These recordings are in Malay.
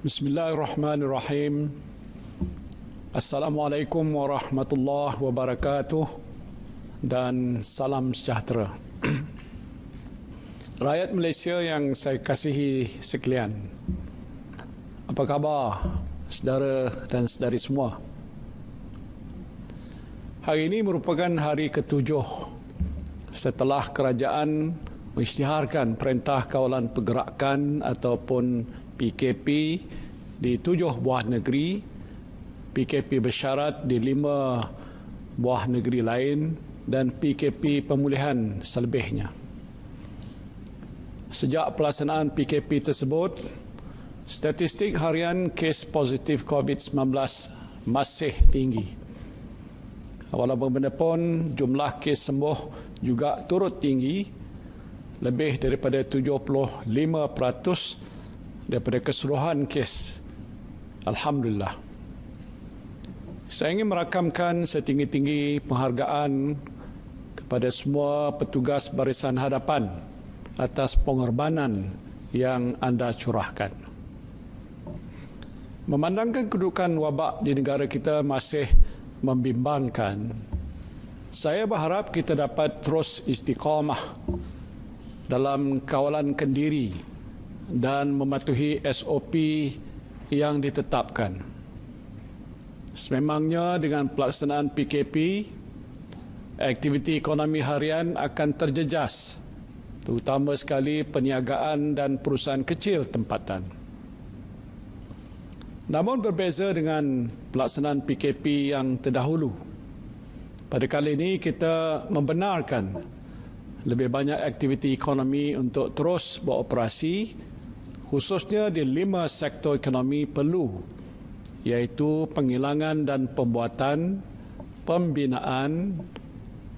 Bismillahirrahmanirrahim. Assalamualaikum warahmatullahi wabarakatuh dan salam sejahtera. Rakyat Malaysia yang saya kasihi sekalian, apa khabar saudara dan saudari semua? Hari ini merupakan hari ke-7 setelah kerajaan mengisytiharkan Perintah Kawalan Pergerakan ataupun PKP di 7 buah negeri, PKP bersyarat di 5 buah negeri lain dan PKP pemulihan selebihnya. Sejak pelaksanaan PKP tersebut, statistik harian kes positif COVID-19 masih tinggi. Walaupun bagaimanapun, jumlah kes sembuh juga turut tinggi, lebih daripada 75% daripada keseluruhan kes. Alhamdulillah. Saya ingin merakamkan setinggi-tinggi penghargaan kepada semua petugas barisan hadapan atas pengorbanan yang anda curahkan. Memandangkan kedudukan wabak di negara kita masih membimbangkan, saya berharap kita dapat terus istiqamah dalam kawalan kendiri dan mematuhi SOP yang ditetapkan. Sememangnya dengan pelaksanaan PKP, aktiviti ekonomi harian akan terjejas, terutama sekali perniagaan dan perusahaan kecil tempatan. Namun berbeza dengan pelaksanaan PKP yang terdahulu, pada kali ini kita membenarkan lebih banyak aktiviti ekonomi untuk terus beroperasi, khususnya di 5 sektor ekonomi perlu, iaitu penghilangan dan pembuatan, pembinaan,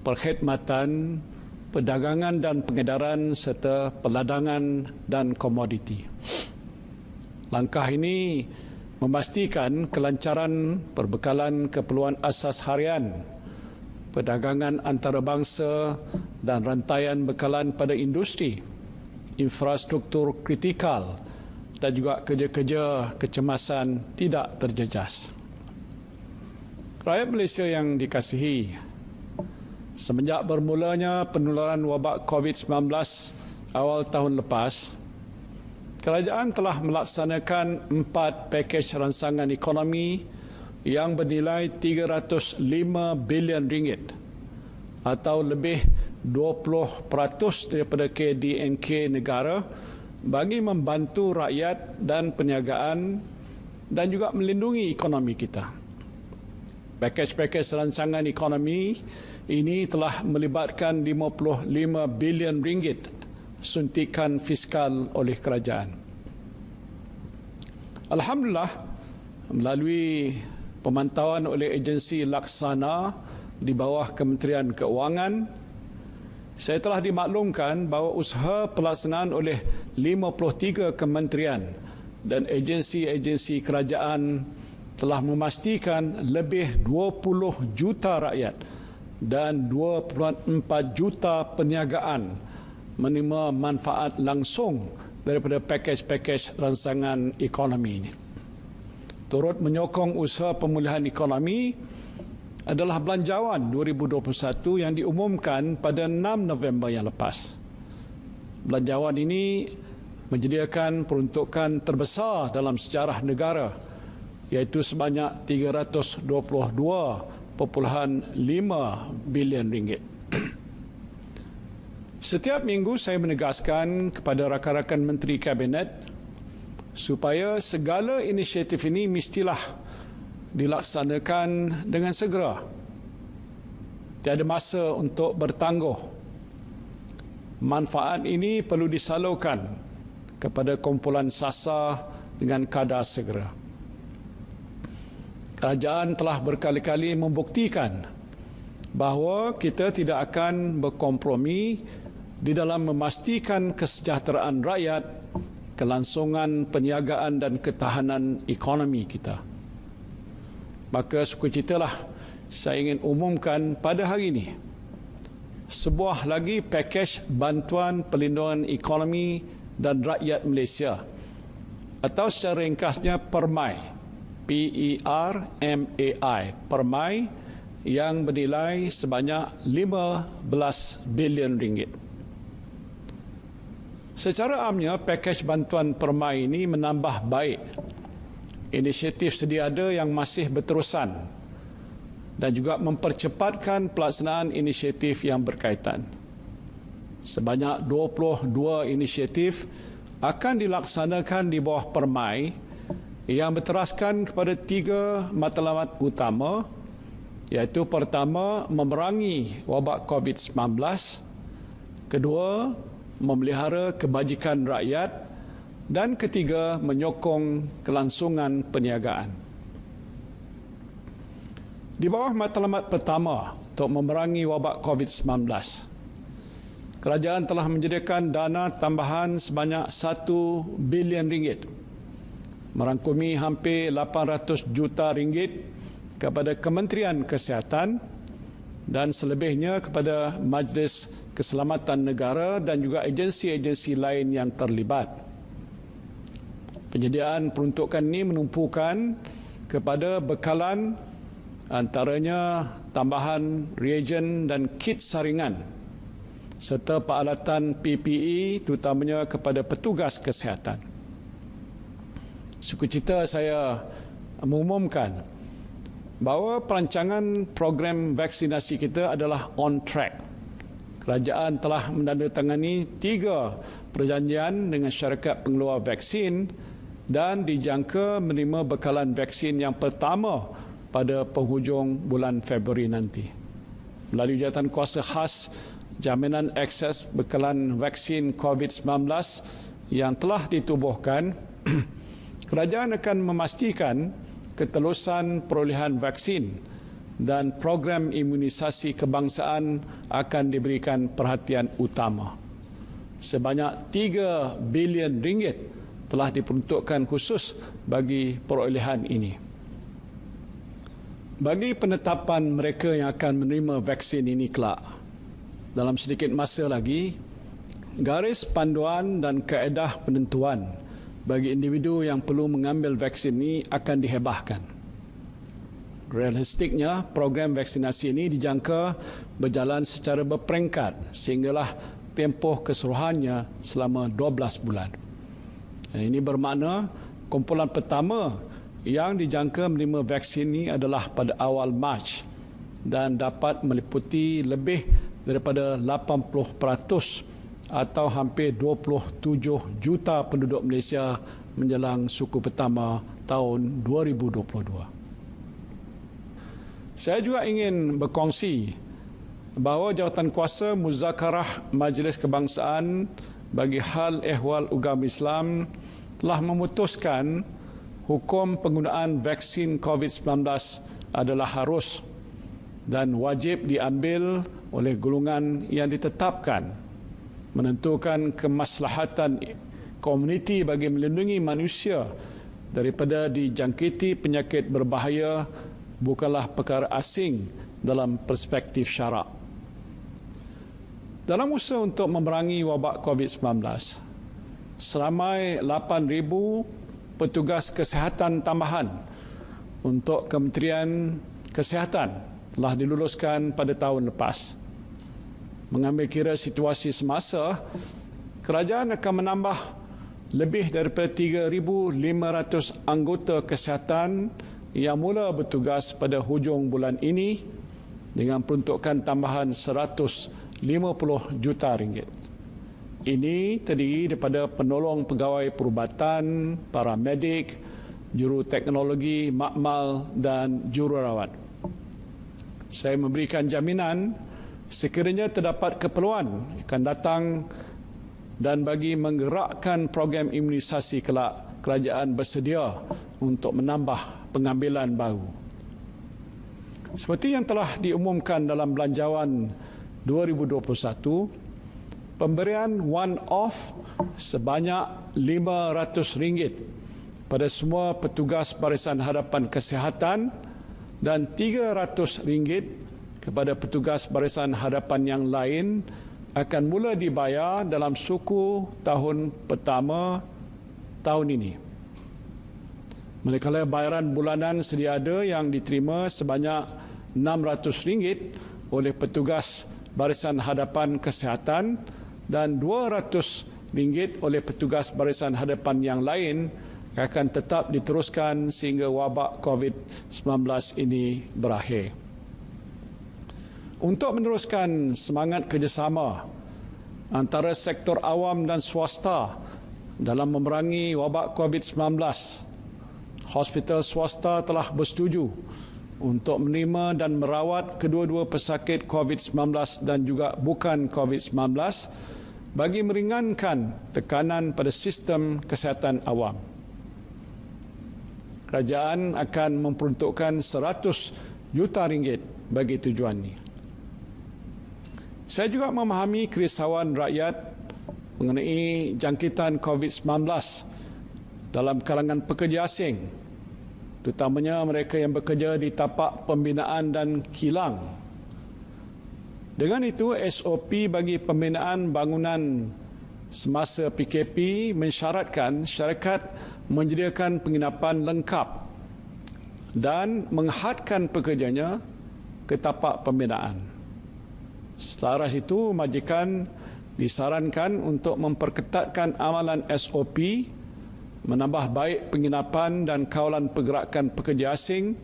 perkhidmatan, perdagangan dan pengedaran serta perladangan dan komoditi. Langkah ini memastikan kelancaran perbekalan keperluan asas harian, perdagangan antarabangsa dan rantaian bekalan pada industri, infrastruktur kritikal dan juga kerja-kerja kecemasan tidak terjejas. Rakyat Malaysia yang dikasihi, semenjak bermulanya penularan wabak COVID-19 awal tahun lepas, kerajaan telah melaksanakan 4 pakej ransangan ekonomi yang bernilai 305 bilion ringgit atau lebih 20% daripada KDNK negara bagi membantu rakyat dan perniagaan dan juga melindungi ekonomi kita. Pakej-pakej rancangan ekonomi ini telah melibatkan 55 bilion ringgit suntikan fiskal oleh kerajaan. Alhamdulillah, melalui pemantauan oleh agensi laksana di bawah Kementerian Keuangan, saya telah dimaklumkan bahawa usaha pelaksanaan oleh 53 kementerian dan agensi-agensi kerajaan telah memastikan lebih 20 juta rakyat dan 2.4 juta perniagaan menerima manfaat langsung daripada pakej-pakej ransangan ekonomi ini. Turut menyokong usaha pemulihan ekonomi adalah Belanjawan 2021 yang diumumkan pada 6 November yang lepas. Belanjawan ini menyediakan peruntukan terbesar dalam sejarah negara, iaitu sebanyak 322.5 bilion ringgit. Setiap minggu saya menegaskan kepada rakan-rakan Menteri Kabinet supaya segala inisiatif ini mestilah dilaksanakan dengan segera. Tiada masa untuk bertangguh. Manfaat ini perlu disalurkan kepada kumpulan sasar dengan kadar segera. Kerajaan telah berkali-kali membuktikan bahawa kita tidak akan berkompromi di dalam memastikan kesejahteraan rakyat, kelangsungan perniagaan dan ketahanan ekonomi kita. Maka sukacitalah saya ingin umumkan pada hari ini sebuah lagi pakej bantuan perlindungan ekonomi dan rakyat Malaysia atau secara ringkasnya PERMAI, PERMAI, PERMAI yang bernilai sebanyak 15 bilion ringgit. Secara amnya, pakej bantuan PERMAI ini menambah baik inisiatif sedia ada yang masih berterusan dan juga mempercepatkan pelaksanaan inisiatif yang berkaitan. Sebanyak 22 inisiatif akan dilaksanakan di bawah PERMAI yang berteraskan kepada 3 matlamat utama, iaitu pertama, memerangi wabak COVID-19, kedua, memelihara kebajikan rakyat, dan ketiga, menyokong kelangsungan perniagaan. Di bawah matlamat pertama untuk memerangi wabak COVID-19, kerajaan telah menyediakan dana tambahan sebanyak 1 bilion ringgit, merangkumi hampir 800 juta ringgit kepada Kementerian Kesihatan dan selebihnya kepada Majlis Keselamatan Negara dan juga agensi-agensi lain yang terlibat. Penyediaan peruntukan ini menumpukan kepada bekalan antaranya tambahan reagen dan kit saringan serta peralatan PPE terutamanya kepada petugas kesihatan. Sukacita saya mengumumkan bahawa perancangan program vaksinasi kita adalah on track. Kerajaan telah menandatangani 3 perjanjian dengan syarikat pengeluar vaksin dan dijangka menerima bekalan vaksin yang pertama pada penghujung bulan Februari nanti. Melalui jawatankuasa khas jaminan akses bekalan vaksin COVID-19 yang telah ditubuhkan, kerajaan akan memastikan ketelusan perolehan vaksin dan program imunisasi kebangsaan akan diberikan perhatian utama. Sebanyak 3 bilion ringgit telah diperuntukkan khusus bagi perolehan ini. Bagi penetapan mereka yang akan menerima vaksin ini kelak, dalam sedikit masa lagi, garis panduan dan kaedah penentuan bagi individu yang perlu mengambil vaksin ini akan dihebahkan. Realistiknya, program vaksinasi ini dijangka berjalan secara berperingkat sehinggalah tempoh keseluruhannya selama 12 bulan. Ini bermakna kumpulan pertama yang dijangka menerima vaksin ini adalah pada awal Mac dan dapat meliputi lebih daripada 80% atau hampir 27 juta penduduk Malaysia menjelang suku pertama tahun 2022. Saya juga ingin berkongsi bahawa Jawatankuasa Muzakarah Majlis Kebangsaan bagi Hal Ehwal Ugama Islam telah memutuskan hukum penggunaan vaksin COVID-19 adalah harus dan wajib diambil oleh golongan yang ditetapkan, menentukan kemaslahatan komuniti bagi melindungi manusia daripada dijangkiti penyakit berbahaya bukanlah perkara asing dalam perspektif syarak. Dalam usaha untuk memerangi wabak COVID-19, seramai 8,000 petugas kesihatan tambahan untuk Kementerian Kesihatan telah diluluskan pada tahun lepas. Mengambil kira situasi semasa, kerajaan akan menambah lebih daripada 3,500 anggota kesihatan yang mula bertugas pada hujung bulan ini dengan peruntukan tambahan 150 juta ringgit. Ini terdiri daripada penolong pegawai perubatan, paramedik, juru teknologi, makmal dan jururawat. Saya memberikan jaminan sekiranya terdapat keperluan akan datang dan bagi menggerakkan program imunisasi kelak, kerajaan bersedia untuk menambah pengambilan baru. Seperti yang telah diumumkan dalam Belanjawan 2021, pemberian one-off sebanyak RM500 pada semua petugas Barisan Hadapan Kesihatan dan RM300 kepada petugas Barisan Hadapan yang lain akan mula dibayar dalam suku tahun pertama tahun ini. Manakala bayaran bulanan sedia ada yang diterima sebanyak RM600 oleh petugas Barisan Hadapan Kesihatan dan RM200 oleh petugas Barisan Hadapan yang lain akan tetap diteruskan sehingga wabak COVID-19 ini berakhir. Untuk meneruskan semangat kerjasama antara sektor awam dan swasta dalam memerangi wabak COVID-19, hospital swasta telah bersetuju untuk menerima dan merawat kedua-dua pesakit COVID-19 dan juga bukan COVID-19 bagi meringankan tekanan pada sistem kesihatan awam. Kerajaan akan memperuntukkan RM100 juta bagi tujuan ini. Saya juga memahami kerisauan rakyat mengenai jangkitan COVID-19 dalam kalangan pekerja asing, terutamanya mereka yang bekerja di tapak pembinaan dan kilang. Dengan itu, SOP bagi pembinaan bangunan semasa PKP mensyaratkan syarikat menyediakan penginapan lengkap dan menghadkan pekerjanya ke tapak pembinaan. Selaras itu, majikan disarankan untuk memperketatkan amalan SOP, menambah baik penginapan dan kawalan pergerakan pekerja asing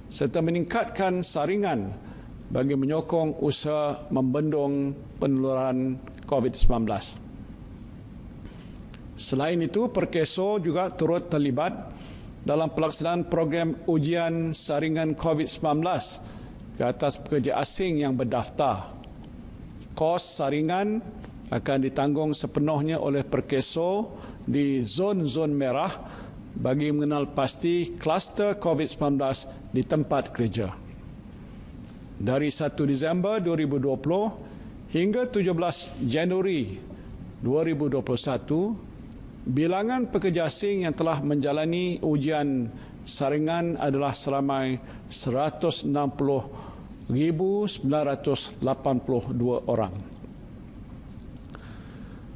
serta meningkatkan saringan bagi menyokong usaha membendung penularan COVID-19. Selain itu, Perkeso juga turut terlibat dalam pelaksanaan program ujian saringan COVID-19 ke atas pekerja asing yang berdaftar. Kos saringan akan ditanggung sepenuhnya oleh Perkeso di zon-zon merah bagi mengenal pasti kluster COVID-19 di tempat kerja. Dari 1 Disember 2020 hingga 17 Januari 2021, bilangan pekerja asing yang telah menjalani ujian saringan adalah seramai 160,982 orang.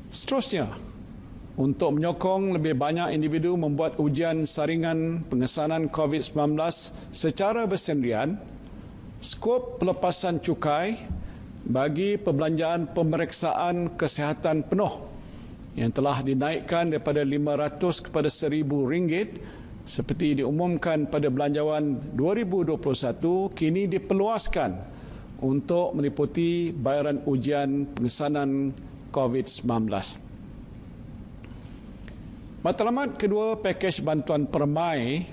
Seterusnya, untuk menyokong lebih banyak individu membuat ujian saringan pengesanan COVID-19 secara bersendirian, skop pelepasan cukai bagi perbelanjaan pemeriksaan kesihatan penuh yang telah dinaikkan daripada RM500 kepada RM1,000 seperti diumumkan pada Belanjawan 2021 kini diperluaskan untuk meliputi bayaran ujian pengesanan COVID-19. Matlamat kedua pakej bantuan permai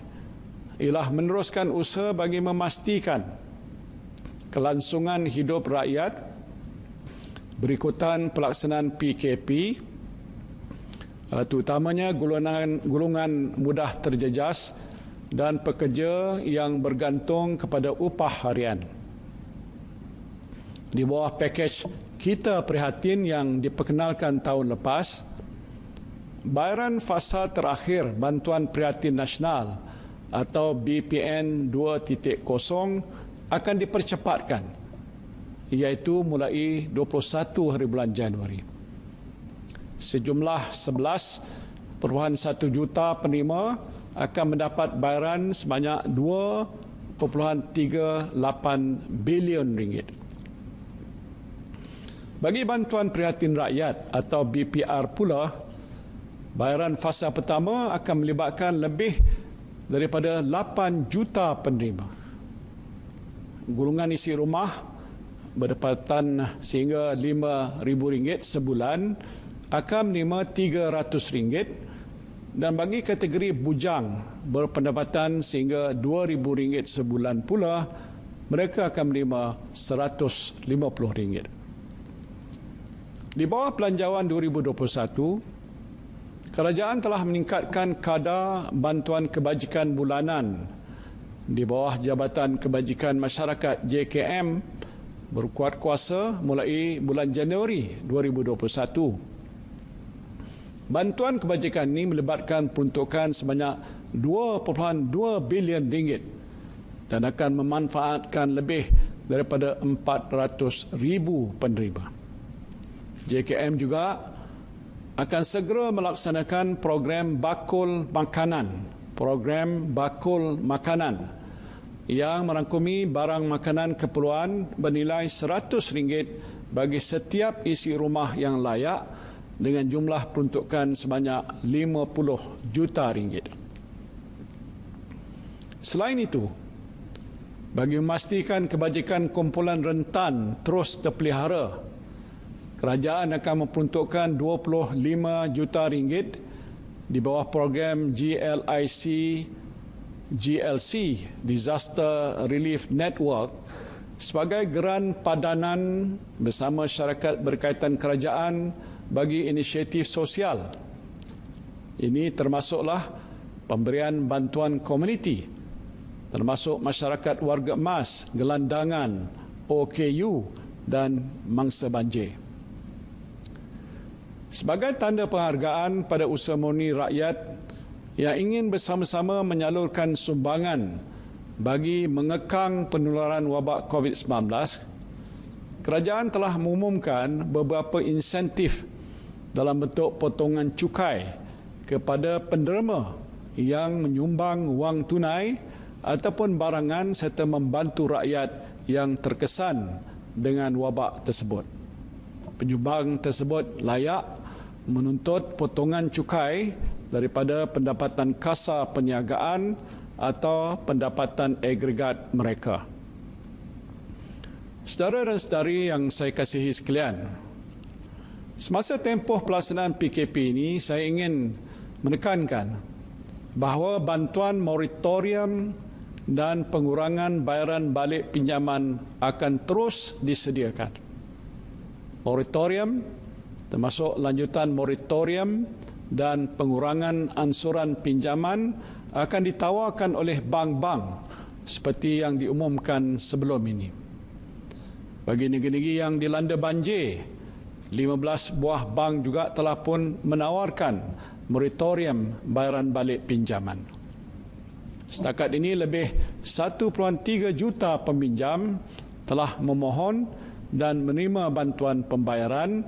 ialah meneruskan usaha bagi memastikan kelangsungan hidup rakyat berikutan pelaksanaan PKP, terutamanya golongan mudah terjejas dan pekerja yang bergantung kepada upah harian. Di bawah pakej Kita Prihatin yang diperkenalkan tahun lepas, bayaran fasa terakhir Bantuan Prihatin Nasional atau BPN 2.0 akan dipercepatkan, iaitu mulai 21 hari bulan Januari. Sejumlah 11.1 juta penerima akan mendapat bayaran sebanyak RM2.38 bilion. Bagi Bantuan Prihatin Rakyat atau BPR pula, bayaran fasa pertama akan melibatkan lebih daripada 8 juta penerima. Golongan isi rumah berdapatan sehingga RM5,000 sebulan akan menerima RM300 dan bagi kategori bujang berpendapatan sehingga RM2,000 sebulan pula, mereka akan menerima RM150. Di bawah Belanjawan 2021, kerajaan telah meningkatkan kadar bantuan kebajikan bulanan di bawah Jabatan Kebajikan Masyarakat JKM berkuat kuasa mulai bulan Januari 2021. Bantuan kebajikan ini melibatkan peruntukan sebanyak RM2.2 bilion dan akan memanfaatkan lebih daripada 400,000 penerima. JKM juga akan segera melaksanakan program bakul makanan program bakul makanan yang merangkumi barang makanan keperluan bernilai RM100 bagi setiap isi rumah yang layak dengan jumlah peruntukan sebanyak RM50 juta. Selain itu, bagi memastikan kebajikan kumpulan rentan terus terpelihara, kerajaan akan memperuntukkan RM25 juta di bawah program GLC Disaster Relief Network sebagai geran padanan bersama syarikat berkaitan kerajaan bagi inisiatif sosial. Ini termasuklah pemberian bantuan komuniti, termasuk masyarakat warga emas, gelandangan, OKU dan mangsa banjir. Sebagai tanda penghargaan pada usaha murni rakyat yang ingin bersama-sama menyalurkan sumbangan bagi mengekang penularan wabak COVID-19, kerajaan telah mengumumkan beberapa insentif dalam bentuk potongan cukai kepada penderma yang menyumbang wang tunai ataupun barangan serta membantu rakyat yang terkesan dengan wabak tersebut. Penyumbang tersebut layak menuntut potongan cukai daripada pendapatan kasar perniagaan atau pendapatan agregat mereka. Saudara dan saudari yang saya kasihi sekalian, semasa tempoh pelaksanaan PKP ini saya ingin menekankan bahawa bantuan moratorium dan pengurangan bayaran balik pinjaman akan terus disediakan. Moratorium termasuk lanjutan moratorium dan pengurangan ansuran pinjaman akan ditawarkan oleh bank-bank seperti yang diumumkan sebelum ini. Bagi negeri-negeri yang dilanda banjir, 15 buah bank juga telah pun menawarkan moratorium bayaran balik pinjaman. Setakat ini lebih 1.3 juta peminjam telah memohon dan menerima bantuan pembayaran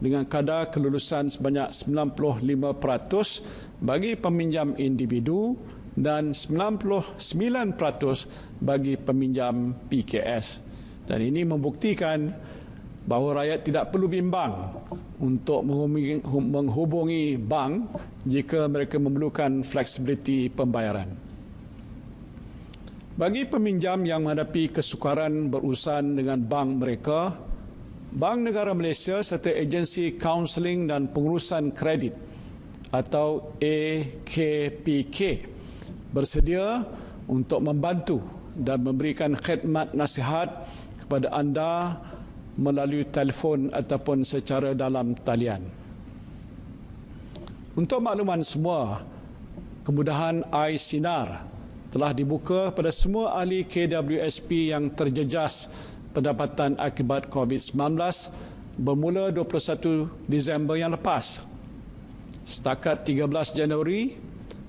dengan kadar kelulusan sebanyak 95% bagi peminjam individu dan 99% bagi peminjam PKS. Dan ini membuktikan bahawa rakyat tidak perlu bimbang untuk menghubungi bank jika mereka memerlukan fleksibiliti pembayaran. Bagi peminjam yang menghadapi kesukaran berurusan dengan bank mereka, Bank Negara Malaysia serta Agensi Kaunseling dan Pengurusan Kredit atau AKPK bersedia untuk membantu dan memberikan khidmat nasihat kepada anda melalui telefon ataupun secara dalam talian. Untuk makluman semua, kemudahan iSinar telah dibuka pada semua ahli KWSP yang terjejas pendapatan akibat COVID-19 bermula 21 Disember yang lepas. Setakat 13 Januari,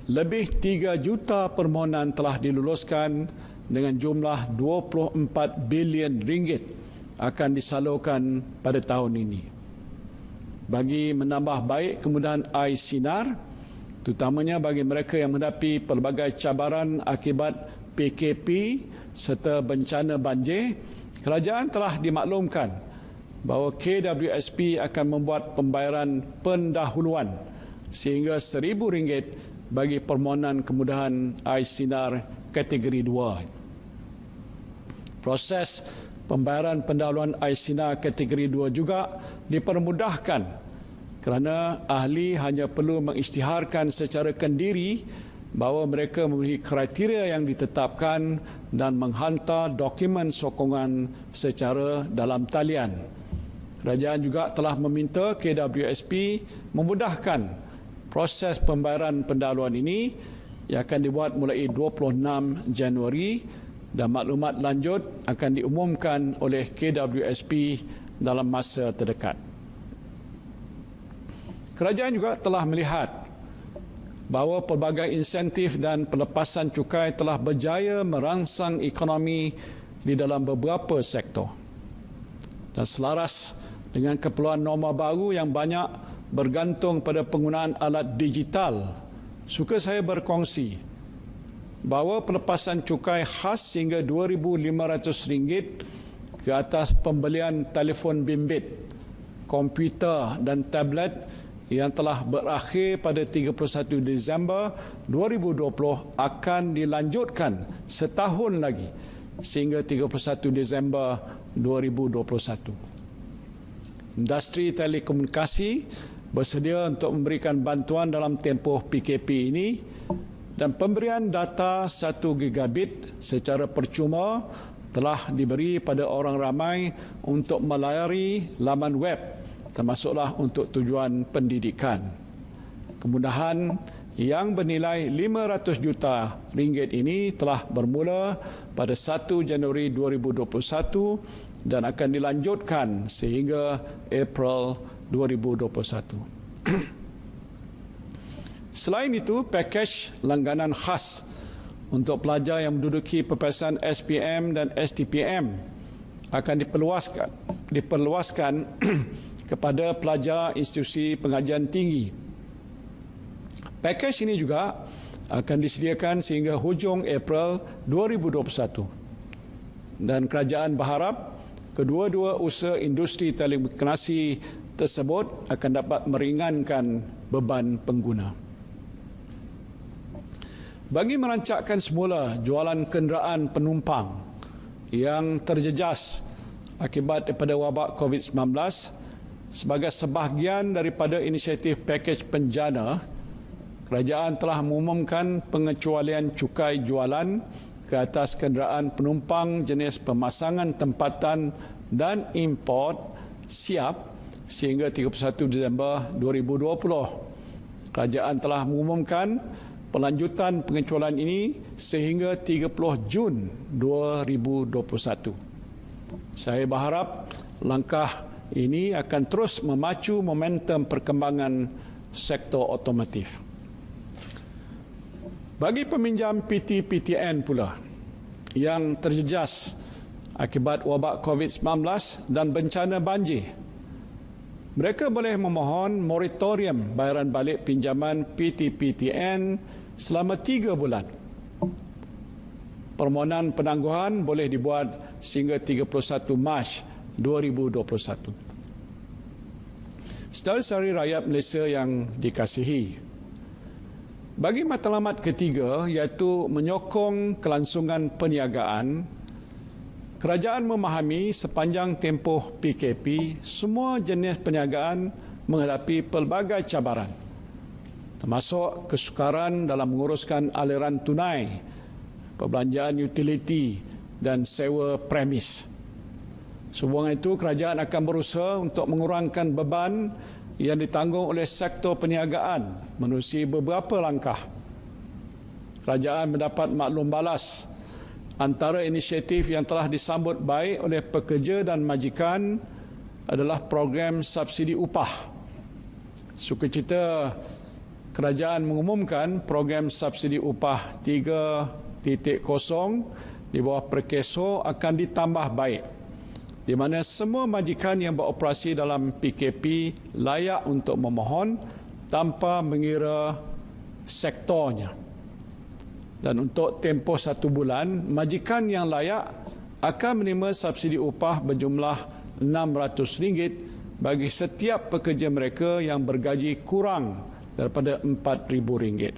lebih 3 juta permohonan telah diluluskan dengan jumlah 24 bilion ringgit akan disalurkan pada tahun ini. Bagi menambah baik kemudahan iSinar, terutamanya bagi mereka yang menghadapi pelbagai cabaran akibat PKP serta bencana banjir, kerajaan telah dimaklumkan bahawa KWSP akan membuat pembayaran pendahuluan sehingga RM1,000 bagi permohonan kemudahan iSinar kategori 2. Proses pembayaran pendahuluan iSinar kategori 2 juga dipermudahkan kerana ahli hanya perlu mengisytiharkan secara kendiri bahawa mereka memenuhi kriteria yang ditetapkan dan menghantar dokumen sokongan secara dalam talian. Kerajaan juga telah meminta KWSP memudahkan proses pembayaran pendahuluan ini yang akan dibuat mulai 26 Januari dan maklumat lanjut akan diumumkan oleh KWSP dalam masa terdekat. Kerajaan juga telah melihat bahawa pelbagai insentif dan pelepasan cukai telah berjaya merangsang ekonomi di dalam beberapa sektor. Dan selaras dengan keperluan norma baru yang banyak bergantung pada penggunaan alat digital, suka saya berkongsi bahawa pelepasan cukai khas sehingga RM2,500 ke atas pembelian telefon bimbit, komputer dan tablet yang telah berakhir pada 31 Disember 2020 akan dilanjutkan setahun lagi sehingga 31 Disember 2021. Industri telekomunikasi bersedia untuk memberikan bantuan dalam tempoh PKP ini dan pemberian data 1 gigabit secara percuma telah diberi pada orang ramai untuk melayari laman web, termasuklah untuk tujuan pendidikan. Kemudahan yang bernilai RM500 juta ini telah bermula pada 1 Januari 2021 dan akan dilanjutkan sehingga April 2021. Selain itu, pakej langganan khas untuk pelajar yang menduduki peperiksaan SPM dan STPM akan diperluaskan kepada pelajar institusi pengajian tinggi. Pakej ini juga akan disediakan sehingga hujung April 2021. Dan kerajaan berharap kedua-dua usaha industri telekomunikasi tersebut akan dapat meringankan beban pengguna. Bagi merancakkan semula jualan kenderaan penumpang yang terjejas akibat daripada wabak COVID-19 sebagai sebahagian daripada inisiatif pakej penjana, kerajaan telah mengumumkan pengecualian cukai jualan ke atas kenderaan penumpang jenis pemasangan tempatan dan import siap sehingga 31 Disember 2020. Kerajaan telah mengumumkan pelanjutan pengecualian ini sehingga 30 Jun 2021. Saya berharap langkah ini akan terus memacu momentum perkembangan sektor otomotif. Bagi peminjam PT-PTN pula yang terjejas akibat wabak COVID-19 dan bencana banjir, mereka boleh memohon moratorium bayaran balik pinjaman PT-PTN selama 3 bulan. Permohonan penangguhan boleh dibuat sehingga 31 Mac 2021. Saudara-saudari rakyat Malaysia yang dikasihi, bagi matlamat ketiga iaitu menyokong kelangsungan perniagaan, kerajaan memahami sepanjang tempoh PKP semua jenis perniagaan menghadapi pelbagai cabaran, termasuk kesukaran dalam menguruskan aliran tunai, perbelanjaan utiliti dan sewa premis. Sehubungan itu, kerajaan akan berusaha untuk mengurangkan beban yang ditanggung oleh sektor perniagaan menerusi beberapa langkah. Kerajaan mendapat maklum balas antara inisiatif yang telah disambut baik oleh pekerja dan majikan adalah program subsidi upah. Sukacita kerajaan mengumumkan program subsidi upah 3.0 di bawah Perkeso akan ditambah baik, di mana semua majikan yang beroperasi dalam PKP layak untuk memohon tanpa mengira sektornya. Dan untuk tempoh 1 bulan, majikan yang layak akan menerima subsidi upah berjumlah RM600 bagi setiap pekerja mereka yang bergaji kurang daripada RM4,000.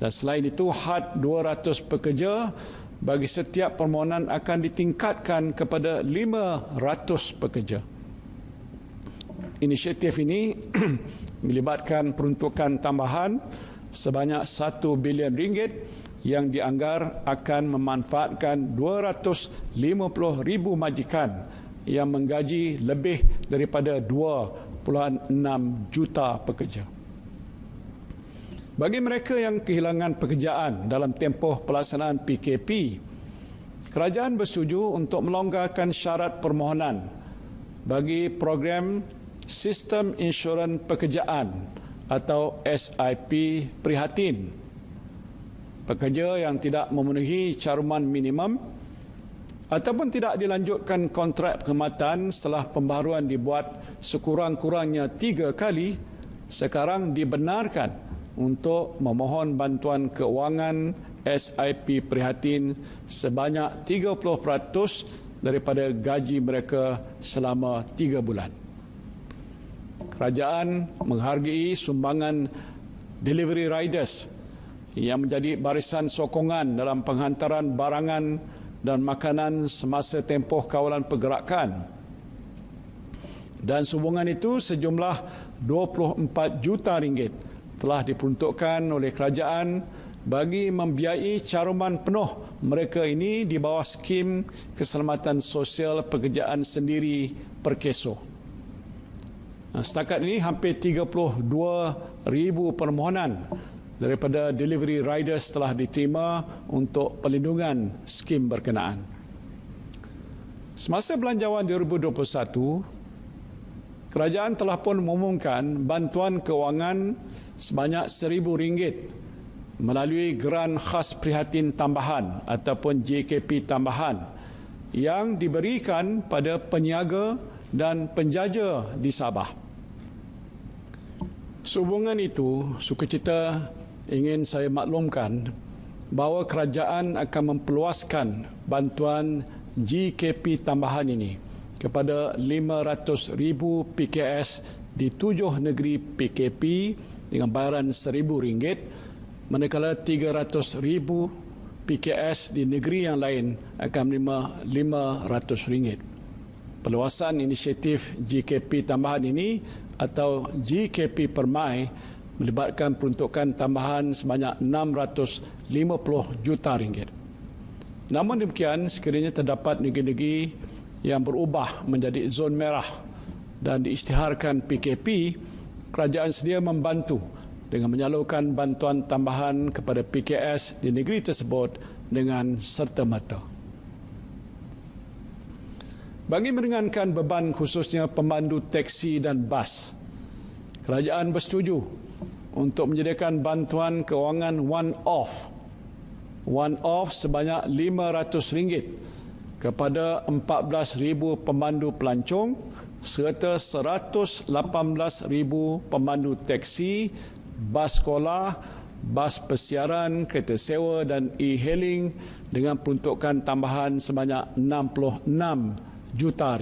Dan selain itu, had 200 pekerja bagi setiap permohonan akan ditingkatkan kepada 500 pekerja. Inisiatif ini melibatkan peruntukan tambahan sebanyak RM1 bilion yang dianggar akan memanfaatkan 250,000 majikan yang menggaji lebih daripada 2.6 juta pekerja. Bagi mereka yang kehilangan pekerjaan dalam tempoh pelaksanaan PKP, kerajaan bersetuju untuk melonggarkan syarat permohonan bagi program Sistem Insurans Pekerjaan atau SIP Prihatin. Pekerja yang tidak memenuhi caruman minimum ataupun tidak dilanjutkan kontrak perkhidmatan setelah pembaharuan dibuat sekurang-kurangnya 3 kali, sekarang dibenarkan untuk memohon bantuan keuangan SIP prihatin sebanyak 30% daripada gaji mereka selama 3 bulan. Kerajaan menghargai sumbangan delivery riders yang menjadi barisan sokongan dalam penghantaran barangan dan makanan semasa tempoh kawalan pergerakan. Dan sumbangan itu sejumlah 24 juta ringgit telah diperuntukkan oleh kerajaan bagi membiayai caruman penuh mereka ini di bawah skim keselamatan sosial pekerjaan sendiri Perkeso. Setakat ini hampir 32,000 permohonan daripada delivery riders telah diterima untuk perlindungan skim berkenaan. Semasa Belanjawan 2021, kerajaan telah pun mengumumkan bantuan kewangan sebanyak RM1,000 melalui geran khas prihatin tambahan ataupun JKP tambahan yang diberikan pada peniaga dan penjaja di Sabah. Sehubungan itu, sukacita ingin saya maklumkan bahawa kerajaan akan memperluaskan bantuan JKP tambahan ini kepada 500,000 PKS di 7 negeri PKP dengan bayaran RM1,000, manakala 300,000 PKS di negeri yang lain akan menerima RM500. Perluasan inisiatif JKP tambahan ini atau JKP Permai melibatkan peruntukan tambahan sebanyak RM650 juta. Namun demikian, sekiranya terdapat negeri-negeri yang berubah menjadi zon merah dan diisytiharkan PKP, kerajaan sedia membantu dengan menyalurkan bantuan tambahan kepada PKS di negeri tersebut dengan serta-merta. Bagi meringankan beban khususnya pemandu teksi dan bas, kerajaan bersetuju untuk menyediakan bantuan kewangan one-off sebanyak RM500 kepada 14,000 pemandu pelancong serta 118,000 pemandu teksi, bas sekolah, bas persiaran, kereta sewa dan e-hailing dengan peruntukan tambahan sebanyak RM66 juta.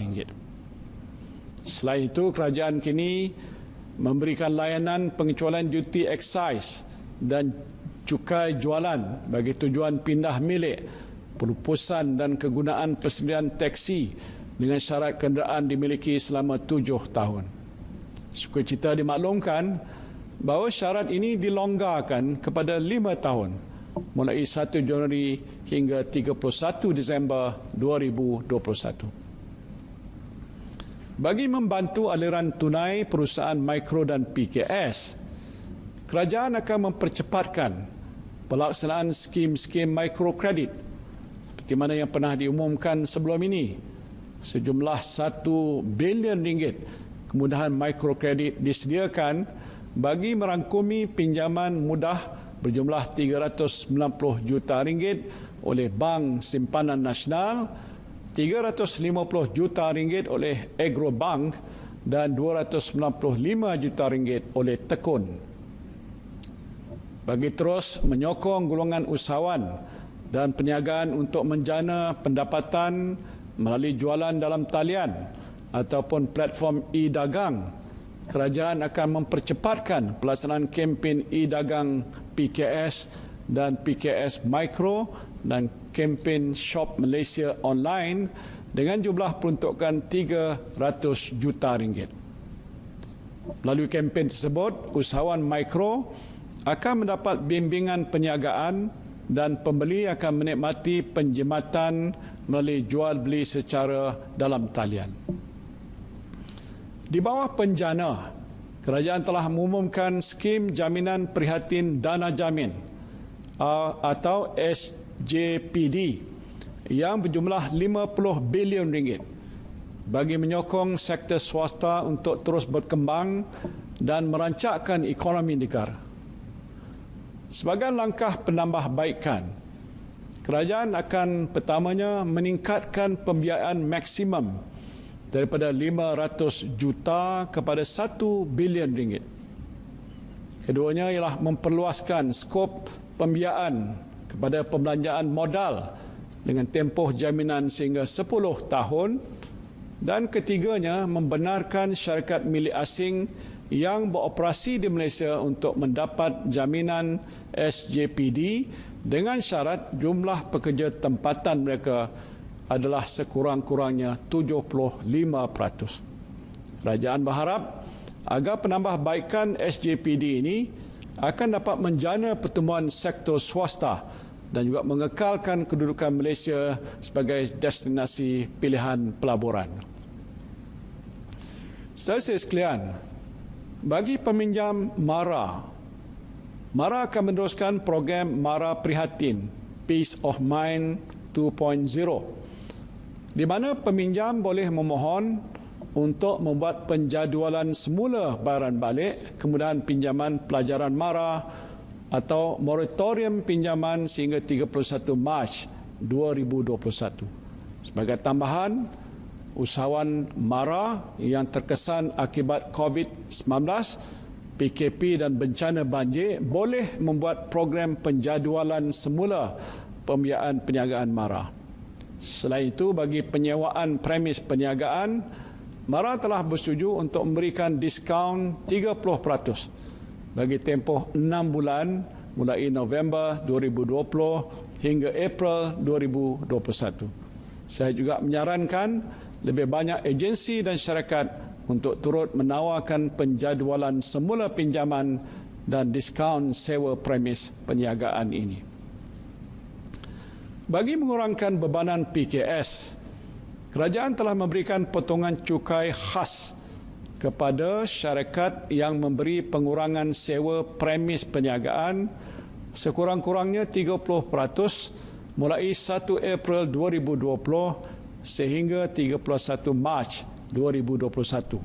Selain itu, kerajaan kini memberikan layanan pengecualian duty excise dan cukai jualan bagi tujuan pindah milik, pelupusan dan kegunaan persediaan teksi dengan syarat kenderaan dimiliki selama 7 tahun. Sukacita dimaklumkan bahawa syarat ini dilonggarkan kepada 5 tahun mulai 1 Januari hingga 31 Disember 2021. Bagi membantu aliran tunai perusahaan mikro dan PKS, kerajaan akan mempercepatkan pelaksanaan skim-skim mikrokredit seperti mana yang pernah diumumkan sebelum ini. Sejumlah RM1 bilion kemudahan mikrokredit disediakan bagi merangkumi pinjaman mudah berjumlah RM390 juta oleh Bank Simpanan Nasional, RM350 juta oleh Agrobank dan RM295 juta oleh Tekun. Bagi terus menyokong golongan usahawan dan perniagaan untuk menjana pendapatan melalui jualan dalam talian ataupun platform e-dagang, kerajaan akan mempercepatkan pelaksanaan kempen e-dagang PKS dan PKS Mikro dan kempen Shop Malaysia Online dengan jumlah peruntukan RM300 juta. Melalui kempen tersebut, usahawan mikro akan mendapat bimbingan perniagaan dan pembeli akan menikmati penjimatan melalui jual beli secara dalam talian. Di bawah penjana, kerajaan telah mengumumkan skim jaminan prihatin dana jamin atau SJPD yang berjumlah RM50 bilion bagi menyokong sektor swasta untuk terus berkembang dan merancakkan ekonomi negara. Sebagai langkah penambahbaikan, kerajaan akan pertamanya meningkatkan pembiayaan maksimum daripada RM500 juta kepada RM1 bilion. Keduanya ialah memperluaskan skop pembiayaan kepada pembelanjaan modal dengan tempoh jaminan sehingga 10 tahun, dan ketiganya membenarkan syarikat milik asing yang beroperasi di Malaysia untuk mendapat jaminan SJPD dengan syarat jumlah pekerja tempatan mereka adalah sekurang-kurangnya 75%. Kerajaan berharap agar penambahbaikan SJPD ini akan dapat menjana pertumbuhan sektor swasta dan juga mengekalkan kedudukan Malaysia sebagai destinasi pilihan pelaburan. Saudara sekalian, bagi peminjam MARA akan meneruskan program MARA Prihatin Peace of Mind 2.0, di mana peminjam boleh memohon untuk membuat penjadualan semula bayaran balik kemudahan pinjaman pelajaran MARA atau moratorium pinjaman sehingga 31 Mac 2021. Sebagai tambahan, usahawan MARA yang terkesan akibat COVID-19, PKP dan bencana banjir boleh membuat program penjadualan semula pembiayaan perniagaan MARA. Selain itu, bagi penyewaan premis perniagaan, MARA telah bersetuju untuk memberikan diskaun 30% bagi tempoh 6 bulan mulai November 2020 hingga April 2021. Saya juga menyarankan lebih banyak agensi dan syarikat untuk turut menawarkan penjadualan semula pinjaman dan diskaun sewa premis perniagaan ini. Bagi mengurangkan bebanan PKS, kerajaan telah memberikan potongan cukai khas kepada syarikat yang memberi pengurangan sewa premis perniagaan sekurang-kurangnya 30% mulai 1 April 2020 sehingga 31 Mac 2021.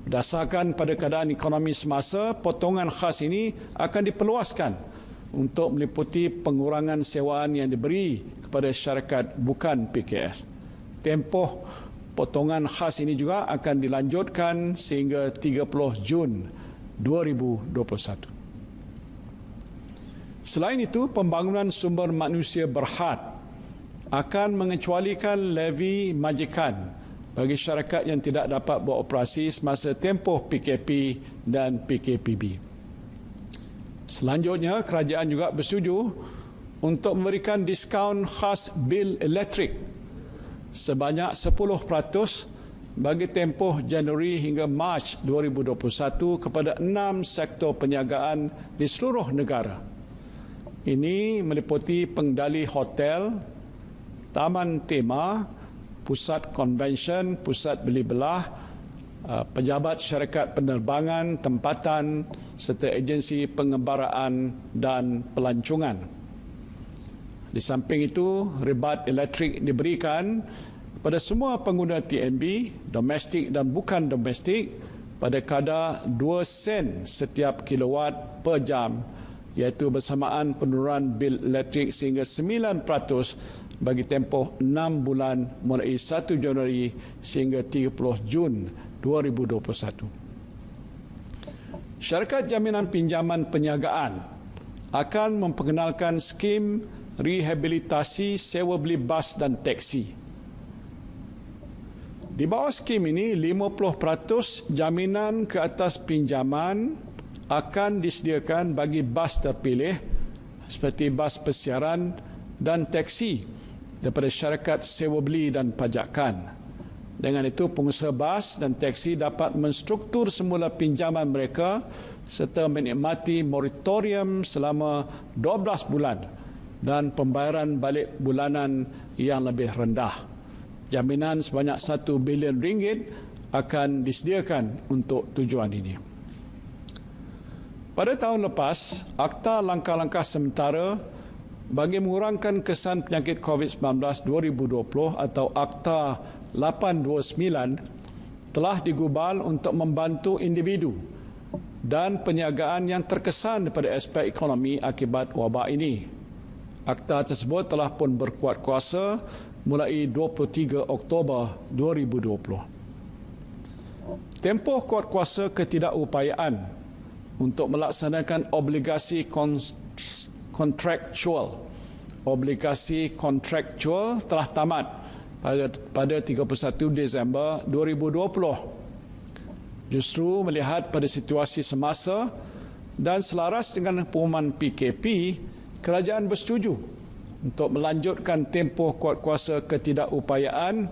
Berdasarkan pada keadaan ekonomi semasa, potongan khas ini akan diperluaskan untuk meliputi pengurangan sewaan yang diberi kepada syarikat bukan PKS. Tempoh potongan khas ini juga akan dilanjutkan sehingga 30 Jun 2021. Selain itu, pembangunan sumber manusia berhad akan mengecualikan levy majikan bagi syarikat yang tidak dapat beroperasi semasa tempoh PKP dan PKPB. Selanjutnya, kerajaan juga bersetuju untuk memberikan diskaun khas bil elektrik sebanyak 10% bagi tempoh Januari hingga Mac 2021 kepada 6 sektor perniagaan di seluruh negara. Ini meliputi pengendali hotel, taman tema, pusat konvensyen, pusat beli belah, pejabat syarikat penerbangan, tempatan serta agensi pengembaraan dan pelancongan. Di samping itu, ribat elektrik diberikan kepada semua pengguna TNB, domestik dan bukan domestik, pada kadar 2 sen setiap kilowatt per jam, iaitu bersamaan penurunan bil elektrik sehingga 9% bagi tempoh 6 bulan mulai 1 Januari sehingga 30 Jun 2021. Syarikat Jaminan Pinjaman Perniagaan akan memperkenalkan skim rehabilitasi sewa beli bas dan teksi. Di bawah skim ini, 50% jaminan ke atas pinjaman akan disediakan bagi bas terpilih seperti bas persiaran dan teksi daripada syarikat sewa beli dan pajakan. Dengan itu, pengusaha bas dan teksi dapat menstruktur semula pinjaman mereka serta menikmati moratorium selama 12 bulan dan pembayaran balik bulanan yang lebih rendah. Jaminan sebanyak 1 bilion ringgit akan disediakan untuk tujuan ini. Pada tahun lepas, Akta Langkah-Langkah Sementara bagi mengurangkan kesan penyakit COVID-19 2020 atau Akta 829 telah digubal untuk membantu individu dan perniagaan yang terkesan daripada aspek ekonomi akibat wabak ini. Akta tersebut telah pun berkuat kuasa mulai 23 Oktober 2020. Tempoh kuat kuasa ketidakupayaan untuk melaksanakan obligasi kontraktual. Obligasi kontraktual telah tamat pada 31 Disember 2020. Justru melihat pada situasi semasa dan selaras dengan pengumuman PKP, kerajaan bersetuju untuk melanjutkan tempoh kuatkuasa ketidakupayaan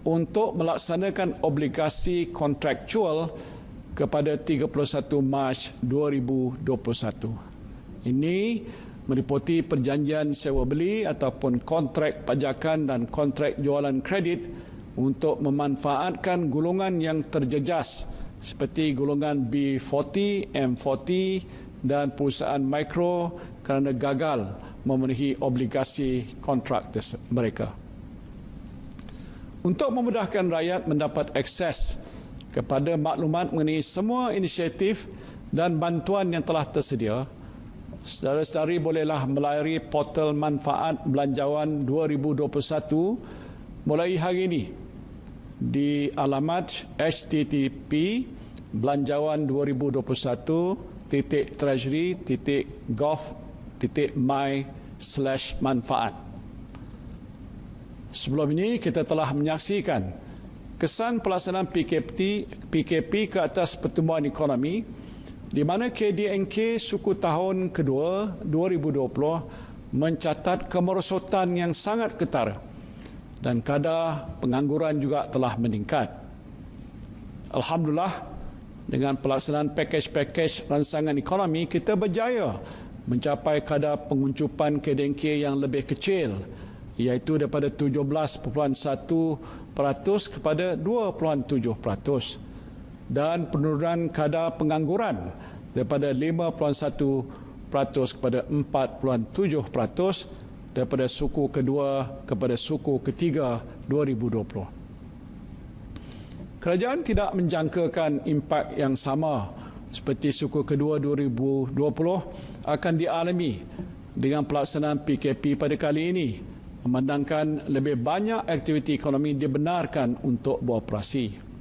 untuk melaksanakan obligasi kontraktual kepada 31 Mac 2021. Ini meliputi perjanjian sewa beli ataupun kontrak pajakan dan kontrak jualan kredit untuk memanfaatkan golongan yang terjejas seperti golongan B40, M40 dan perusahaan mikro kerana gagal memenuhi obligasi kontrak mereka. Untuk memudahkan rakyat mendapat akses kepada maklumat mengenai semua inisiatif dan bantuan yang telah tersedia, saudara-saudari bolehlah melayari portal manfaat belanjawan 2021 mulai hari ini di alamat http://belanjawan2021.treasury.gov.my/manfaat. Sebelum ini kita telah menyaksikan kesan pelaksanaan PKP ke atas pertumbuhan ekonomi di mana KDNK suku tahun kedua 2020 mencatat kemerosotan yang sangat ketara dan kadar pengangguran juga telah meningkat. Alhamdulillah, dengan pelaksanaan pakej-pakej ransangan ekonomi, kita berjaya mencapai kadar penguncupan KDNK yang lebih kecil, iaitu daripada 17.1% kepada 2.7%, dan penurunan kadar pengangguran daripada 5.1% kepada 4.7% daripada suku kedua kepada suku ketiga 2020. Kerajaan tidak menjangkakan impak yang sama seperti suku kedua 2020 akan dialami dengan pelaksanaan PKP pada kali ini, memandangkan lebih banyak aktiviti ekonomi dibenarkan untuk beroperasi.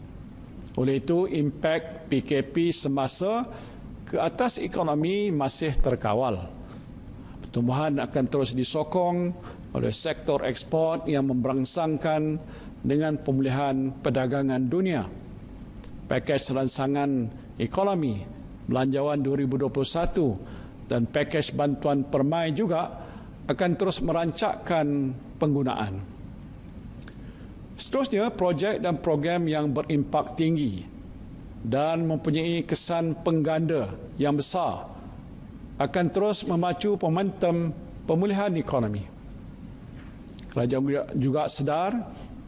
Oleh itu, impak PKP semasa ke atas ekonomi masih terkawal. Pertumbuhan akan terus disokong oleh sektor ekspor yang memberangsangkan dengan pemulihan perdagangan dunia. Pakej ransangan ekonomi belanjawan 2021 dan pakej bantuan permai juga akan terus merancakkan penggunaan. Seterusnya, projek dan program yang berimpak tinggi dan mempunyai kesan pengganda yang besar akan terus memacu momentum pemulihan ekonomi. Kerajaan juga sedar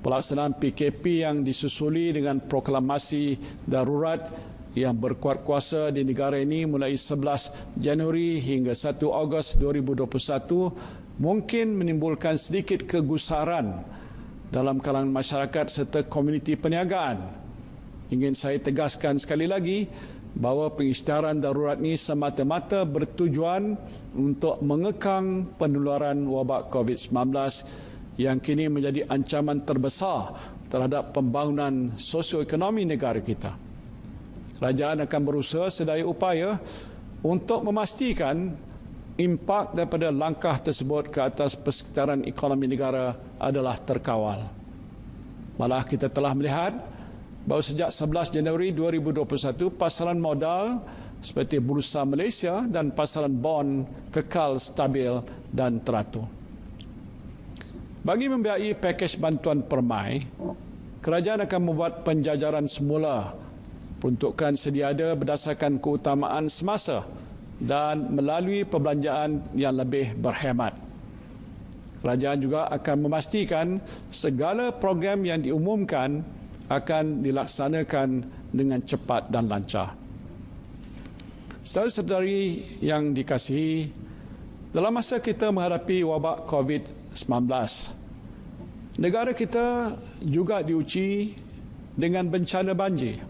pelaksanaan PKP yang disusuli dengan proklamasi darurat yang berkuat kuasa di negara ini mulai 11 Januari hingga 1 Ogos 2021 mungkin menimbulkan sedikit kegusaran dalam kalangan masyarakat serta komuniti perniagaan. Ingin saya tegaskan sekali lagi bahawa pengisytiharan darurat ini semata-mata bertujuan untuk mengekang penularan wabak COVID-19 yang kini menjadi ancaman terbesar terhadap pembangunan sosioekonomi negara kita. Kerajaan akan berusaha sedaya upaya untuk memastikan impak daripada langkah tersebut ke atas persekitaran ekonomi negara adalah terkawal. Malah kita telah melihat bahawa sejak 11 Januari 2021, pasaran modal seperti Bursa Malaysia dan pasaran bond kekal stabil dan teratur. Bagi membiayai pakej bantuan permai, kerajaan akan membuat penjajaran semula peruntukan sedia ada berdasarkan keutamaan semasa dan melalui perbelanjaan yang lebih berhemat. Kerajaan juga akan memastikan segala program yang diumumkan akan dilaksanakan dengan cepat dan lancar. Saudara-saudari yang dikasihi, dalam masa kita menghadapi wabak COVID-19, negara kita juga diuji dengan bencana banjir.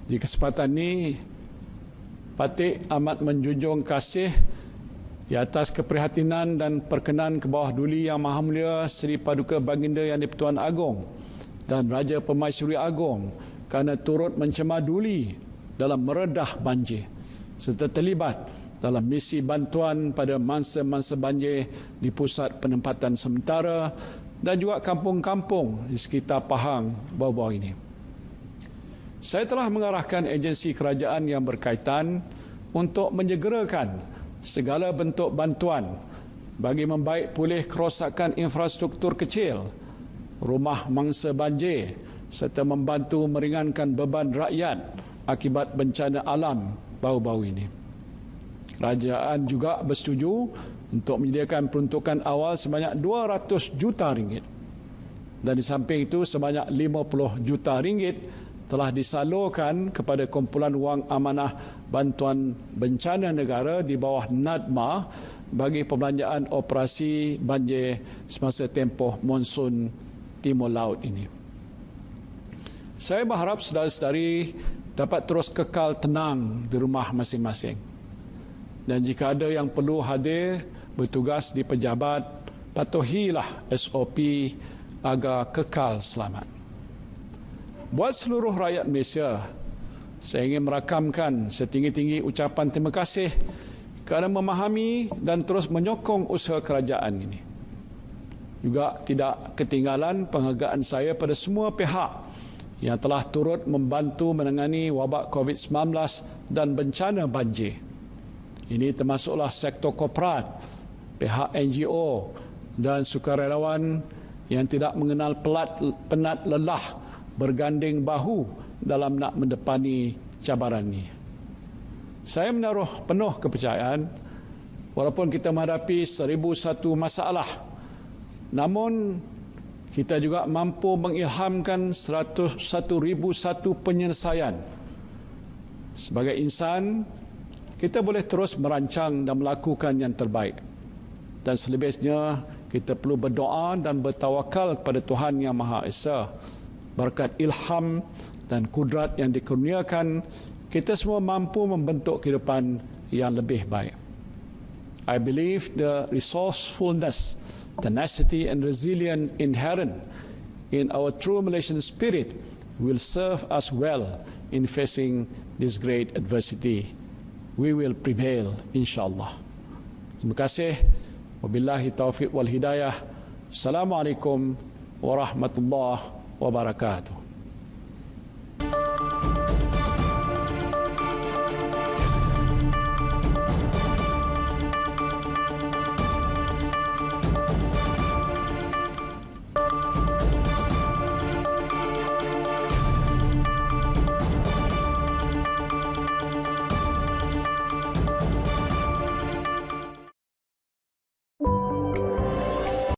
Di kesempatan ini, Patik amat menjunjung kasih di atas keprihatinan dan perkenan ke bawah duli Yang Maha Mulia Seri Paduka Baginda Yang di-Pertuan Agong dan Raja Permaisuri Agong kerana turut mencemar duli dalam meredah banjir serta terlibat dalam misi bantuan pada mangsa-mangsa banjir di pusat penempatan sementara dan juga kampung-kampung di sekitar Pahang bawah-bawah ini. Saya telah mengarahkan agensi kerajaan yang berkaitan untuk menyegerakan segala bentuk bantuan bagi membaik pulih kerosakan infrastruktur kecil, rumah mangsa banjir serta membantu meringankan beban rakyat akibat bencana alam baru-baru ini. Kerajaan juga bersetuju untuk menyediakan peruntukan awal sebanyak 200 juta ringgit. Dan di samping itu sebanyak 50 juta ringgit telah disalurkan kepada kumpulan wang amanah bantuan bencana negara di bawah NADMA bagi pembelanjaan operasi banjir semasa tempoh monsun Timur Laut ini. Saya berharap saudara-saudari dapat terus kekal tenang di rumah masing-masing. Dan jika ada yang perlu hadir bertugas di pejabat, patuhilah SOP agar kekal selamat. Buat seluruh rakyat Malaysia, saya ingin merakamkan setinggi-tinggi ucapan terima kasih kerana memahami dan terus menyokong usaha kerajaan ini. Juga tidak ketinggalan penghargaan saya pada semua pihak yang telah turut membantu menangani wabak COVID-19 dan bencana banjir. Ini termasuklah sektor korporat, pihak NGO dan sukarelawan yang tidak mengenal penat lelah berganding bahu dalam nak mendepani cabaran ini. Saya menaruh penuh kepercayaan walaupun kita menghadapi 1001 masalah, namun kita juga mampu mengilhamkan 101,001 penyelesaian. Sebagai insan, kita boleh terus merancang dan melakukan yang terbaik. Dan selebihnya, kita perlu berdoa dan bertawakal kepada Tuhan Yang Maha Esa. Berkat ilham dan kudrat yang dikurniakan, kita semua mampu membentuk kehidupan yang lebih baik. I believe the resourcefulness, tenacity and resilience inherent in our true Malaysian spirit will serve us well in facing this great adversity. We will prevail, insyaAllah. Terima kasih. Wabillahi taufiq wal hidayah. Assalamualaikum warahmatullahi wabarakatuh.